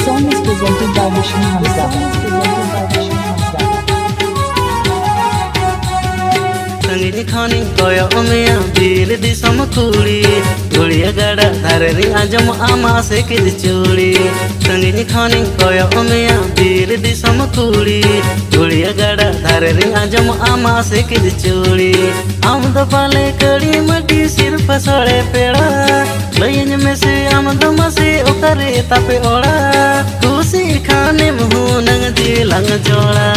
song is presented by Vishnu Hamza. संगीत खानी कोया उमिया बीर दिसम कुड़ी गुड़िया गड़ा धरनी आजम आमा से किद चूड़ी संगीत खानी कोया उमिया बीर दिसम कुड़ी गुड़िया गड़ा धरनी आजम आमा से किद चूड़ी आम दो पाले कड़ी मटी सिर पसोड़े पेड़ा लयन में से आम दो मसे उकरे तापे ओड़ा खुशी खाने मुँह नंग जी लंग जोड़ा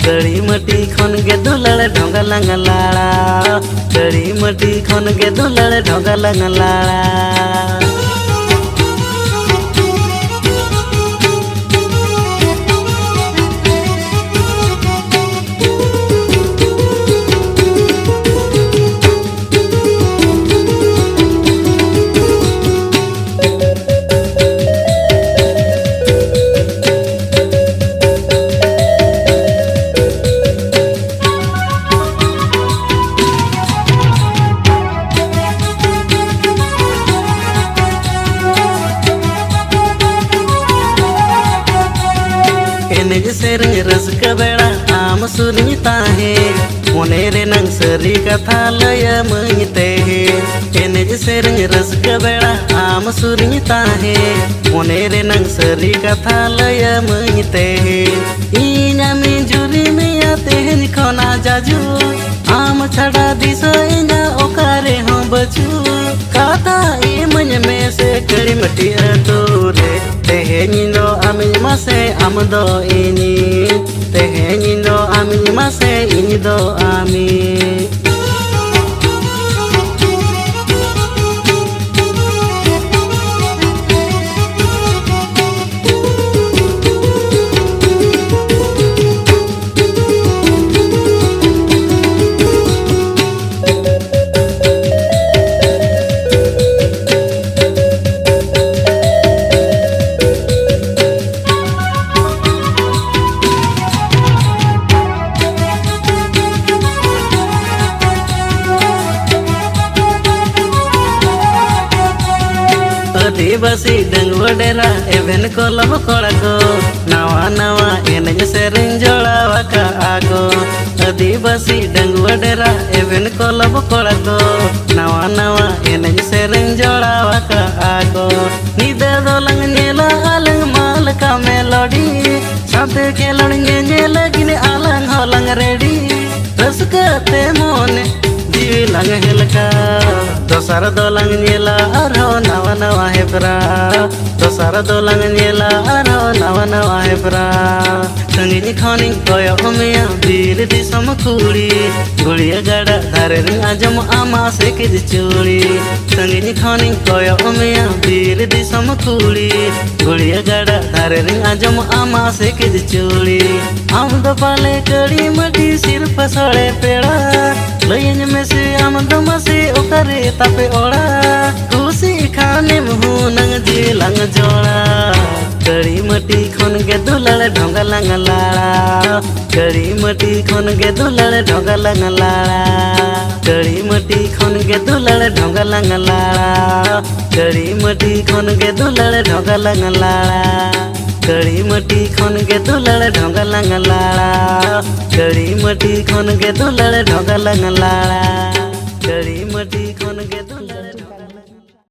कड़ी मटी खन के दुलड़ ढोंग लंग लाड़ा कड़ी मटी खन के दुलड़ ढोंग लंग लाड़ा सेरंग रस कबड़ा आम सुरमिता है मोने रे नंग सरी कथा लय मईते है एने सेरंग रस कबड़ा आम सुरमिता है मोने रे नंग सरी कथा लय मईते है इना में जुरी में आते हैं निकोना जाजू आम छड़ा दिसो इना ओकारे हो बचू कथा ई मन में से कड़ी मटी अतोरे तेहेनिनो आमी मसे आमदो ini tehenyino ami mase ini do ami बसी डंग वडेरा एवेन कोलम कोड़को नवा नवा एनज सेरिंग जोड़ा वका आगो आदिवासी डंग वडेरा एवेन कोलम कोड़को नवा नवा एनज सेरिंग जोड़ा वका आगो निदे दो लंग नेला अलंग माल का मेलोडी साथे केलण ने लगिन अलंग होलंग रेडी रसकते मोने जीवी लंग हेलका दोसर दो लंग नेला अरो नवा नवा हेपरा दोसर दो लंग नेला अरो नवा नवा हेपरा संगीत खानी कोया उमिया बीर दिसम कुड़ी गुड़िया गड़ा धरनी आजम आमा से किद चूड़ी संगीत खानी कोया उमिया बीर दिसम कुड़ी गुड़िया गड़ा धरनी आजम आमा से किद चूड़ी आम दो पाले कड़ी मटी सिर पसोड़े पेड़ा लयन में से आम दो मसे उकरे तापे ओड़ा खुशी खाने मुँह नंग जी लंग जोड़ा कड़ी मटी खन के दुलड़ ढोंग लंग लाड़ा कड़ी मटी खन के दुलड़ ढोंग लंग लाड़ा कड़ी मटी खन के दुलड़ ढोंग लंग लाड़ा कड़ी मटी खन के दुलड़ ढोंग लंग लाड़ा कड़ी मटी खन के दुलड़ ढोंग लंग लाड़ा कड़ी मटी खन के दुलड़ ढोंग लंग लाड़ा कड़ी मटी खन के दुलड़